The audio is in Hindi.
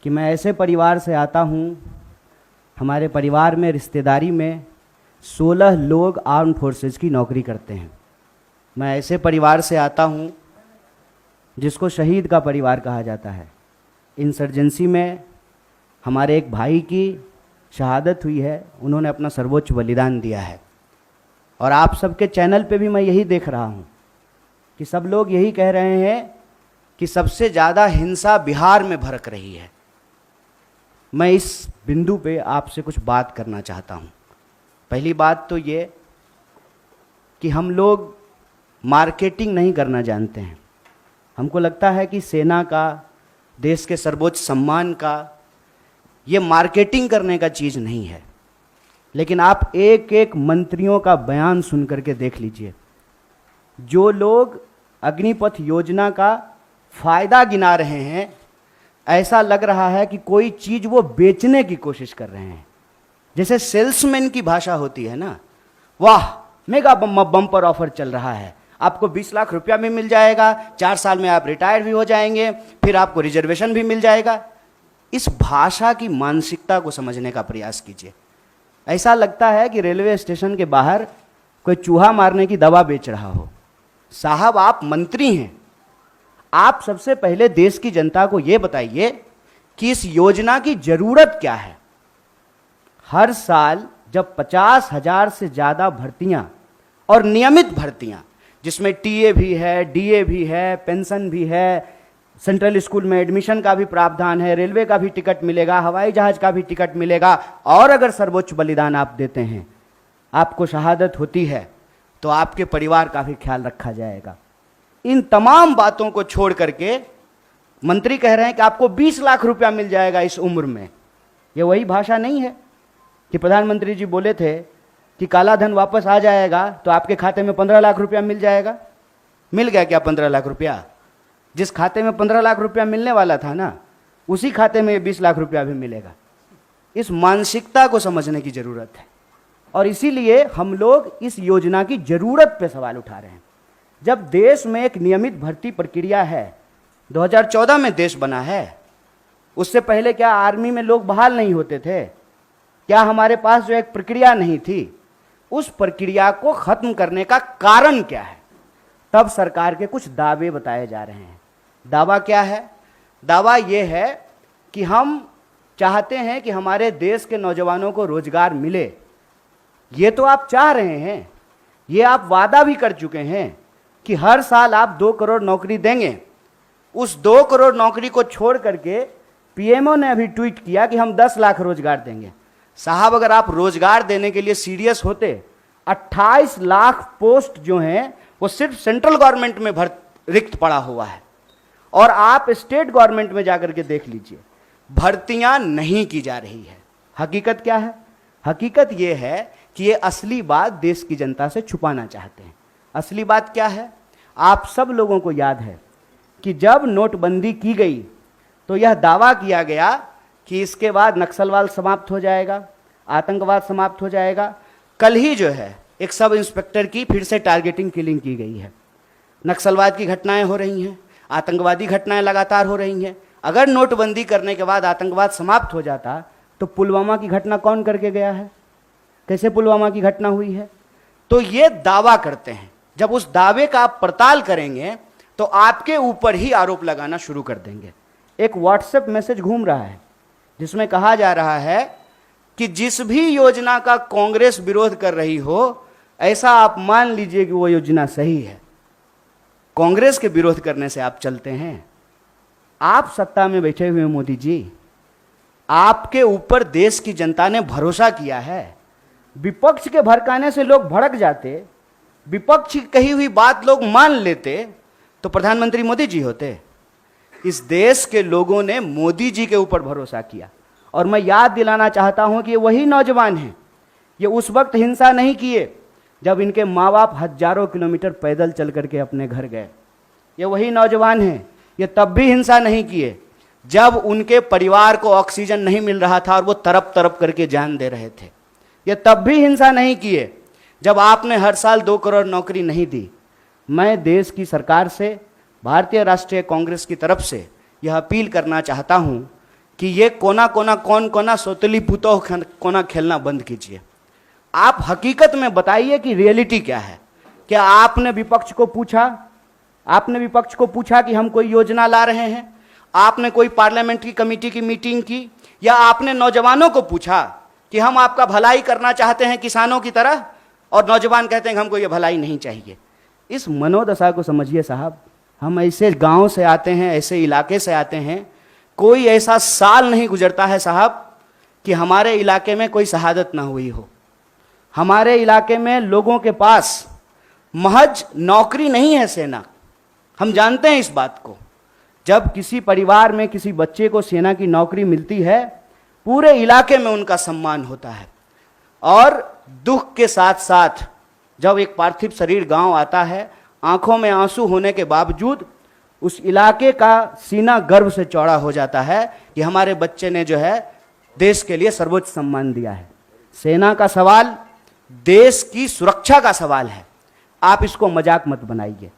कि मैं ऐसे परिवार से आता हूँ, हमारे परिवार में रिश्तेदारी में 16 लोग आर्म फोर्सेस की नौकरी करते हैं। मैं ऐसे परिवार से आता हूँ जिसको शहीद का परिवार कहा जाता है। इंसर्जेंसी में हमारे एक भाई की शहादत हुई है, उन्होंने अपना सर्वोच्च बलिदान दिया है। और आप सबके चैनल पे भी मैं यही देख रहा हूँ कि सब लोग यही कह रहे हैं कि सबसे ज़्यादा हिंसा बिहार में भड़क रही है। मैं इस बिंदु पे आपसे कुछ बात करना चाहता हूँ। पहली बात तो ये कि हम लोग मार्केटिंग नहीं करना जानते हैं। हमको लगता है कि सेना का, देश के सर्वोच्च सम्मान का, ये मार्केटिंग करने का चीज़ नहीं है। लेकिन आप एक एक मंत्रियों का बयान सुन करके देख लीजिए। जो लोग अग्निपथ योजना का फायदा गिना रहे हैं, ऐसा लग रहा है कि कोई चीज़ वो बेचने की कोशिश कर रहे हैं। जैसे सेल्समैन की भाषा होती है ना, वाह मेगा बम्पर ऑफर चल रहा है, आपको 20 लाख रुपया भी मिल जाएगा, 4 साल में आप रिटायर भी हो जाएंगे, फिर आपको रिजर्वेशन भी मिल जाएगा। इस भाषा की मानसिकता को समझने का प्रयास कीजिए। ऐसा लगता है कि रेलवे स्टेशन के बाहर कोई चूहा मारने की दवा बेच रहा हो। साहब, आप मंत्री हैं, आप सबसे पहले देश की जनता को यह बताइए कि इस योजना की जरूरत क्या है। हर साल जब 50,000 से ज्यादा भर्तियां और नियमित भर्तियां, जिसमें टीए भी है, डीए भी है, पेंशन भी है, सेंट्रल स्कूल में एडमिशन का भी प्रावधान है, रेलवे का भी टिकट मिलेगा, हवाई जहाज का भी टिकट मिलेगा, और अगर सर्वोच्च बलिदान आप देते हैं, आपको शहादत होती है, तो आपके परिवार का भी ख्याल रखा जाएगा। इन तमाम बातों को छोड़ करके मंत्री कह रहे हैं कि आपको 20 लाख रुपया मिल जाएगा इस उम्र में। ये वही भाषा नहीं है कि प्रधानमंत्री जी बोले थे कि काला धन वापस आ जाएगा तो आपके खाते में 15 लाख रुपया मिल जाएगा। मिल गया क्या 15 लाख रुपया? जिस खाते में 15 लाख रुपया मिलने वाला था ना, उसी खाते में 20 लाख रुपया भी मिलेगा। इस मानसिकता को समझने की जरूरत है, और इसीलिए हम लोग इस योजना की जरूरत पे सवाल उठा रहे हैं। जब देश में एक नियमित भर्ती प्रक्रिया है, 2014 में देश बना है, उससे पहले क्या आर्मी में लोग बहाल नहीं होते थे? क्या हमारे पास जो एक प्रक्रिया नहीं थी, उस प्रक्रिया को खत्म करने का कारण क्या है? तब सरकार के कुछ दावे बताए जा रहे हैं। दावा क्या है? दावा यह है कि हम चाहते हैं कि हमारे देश के नौजवानों को रोजगार मिले। ये तो आप चाह रहे हैं, ये आप वादा भी कर चुके हैं कि हर साल आप 2 करोड़ नौकरी देंगे। उस 2 करोड़ नौकरी को छोड़ करके पीएमओ ने अभी ट्वीट किया कि हम 10 लाख रोजगार देंगे। साहब, अगर आप रोजगार देने के लिए सीरियस होते, 28 लाख पोस्ट जो हैं वो सिर्फ सेंट्रल गवर्नमेंट में रिक्त पड़ा हुआ है, और आप स्टेट गवर्नमेंट में जाकर के देख लीजिए, भर्तियां नहीं की जा रही है। हकीकत क्या है? हकीकत यह है कि ये असली बात देश की जनता से छुपाना चाहते हैं। असली बात क्या है? आप सब लोगों को याद है कि जब नोटबंदी की गई तो यह दावा किया गया कि इसके बाद नक्सलवाद समाप्त हो जाएगा, आतंकवाद समाप्त हो जाएगा। कल ही जो है एक सब इंस्पेक्टर की फिर से टारगेटिंग किलिंग की गई है। नक्सलवाद की घटनाएं हो रही हैं, आतंकवादी घटनाएं लगातार हो रही हैं। अगर नोटबंदी करने के बाद आतंकवाद समाप्त हो जाता तो पुलवामा की घटना कौन करके गया है? कैसे पुलवामा की घटना हुई है? तो ये दावा करते हैं। जब उस दावे का आप पड़ताल करेंगे तो आपके ऊपर ही आरोप लगाना शुरू कर देंगे। एक व्हाट्सएप मैसेज घूम रहा है जिसमें कहा जा रहा है कि जिस भी योजना का कांग्रेस विरोध कर रही हो, ऐसा आप मान लीजिए कि वो योजना सही है। कांग्रेस के विरोध करने से आप चलते हैं? आप सत्ता में बैठे हुए मोदी जी, आपके ऊपर देश की जनता ने भरोसा किया है। विपक्ष के भड़काने से लोग भड़क जाते, विपक्ष की कही हुई बात लोग मान लेते, तो प्रधानमंत्री मोदी जी होते। इस देश के लोगों ने मोदी जी के ऊपर भरोसा किया, और मैं याद दिलाना चाहता हूं कि ये वही नौजवान हैं। ये उस वक्त हिंसा नहीं किए जब इनके माँ बाप हजारों किलोमीटर पैदल चल करके अपने घर गए। ये वही नौजवान हैं, ये तब भी हिंसा नहीं किए जब उनके परिवार को ऑक्सीजन नहीं मिल रहा था और वो तरप तरप करके जान दे रहे थे। ये तब भी हिंसा नहीं किए जब आपने हर साल 2 करोड़ नौकरी नहीं दी। मैं देश की सरकार से, भारतीय राष्ट्रीय कांग्रेस की तरफ से यह अपील करना चाहता हूं कि ये कोना कोना कौन कोना सोतली पुतोह कोना खेलना बंद कीजिए। आप हकीकत में बताइए कि रियलिटी क्या है। क्या आपने विपक्ष को पूछा कि हम कोई योजना ला रहे हैं? आपने कोई पार्लियामेंट्री कमेटी की मीटिंग की? या आपने नौजवानों को पूछा कि हम आपका भलाई करना चाहते हैं किसानों की तरह, और नौजवान कहते हैं कि हमको ये भलाई नहीं चाहिए? इस मनोदशा को समझिए साहब। हम ऐसे गांव से आते हैं, ऐसे इलाके से आते हैं, कोई ऐसा साल नहीं गुजरता है साहब कि हमारे इलाके में कोई शहादत ना हुई हो। हमारे इलाके में लोगों के पास महज नौकरी नहीं है सेना, हम जानते हैं इस बात को। जब किसी परिवार में किसी बच्चे को सेना की नौकरी मिलती है, पूरे इलाके में उनका सम्मान होता है। और दुख के साथ साथ जब एक पार्थिव शरीर गांव आता है, आंखों में आंसू होने के बावजूद उस इलाके का सीना गर्व से चौड़ा हो जाता है कि हमारे बच्चे ने जो है देश के लिए सर्वोच्च सम्मान दिया है। सेना का सवाल देश की सुरक्षा का सवाल है। आप इसको मजाक मत बनाइए।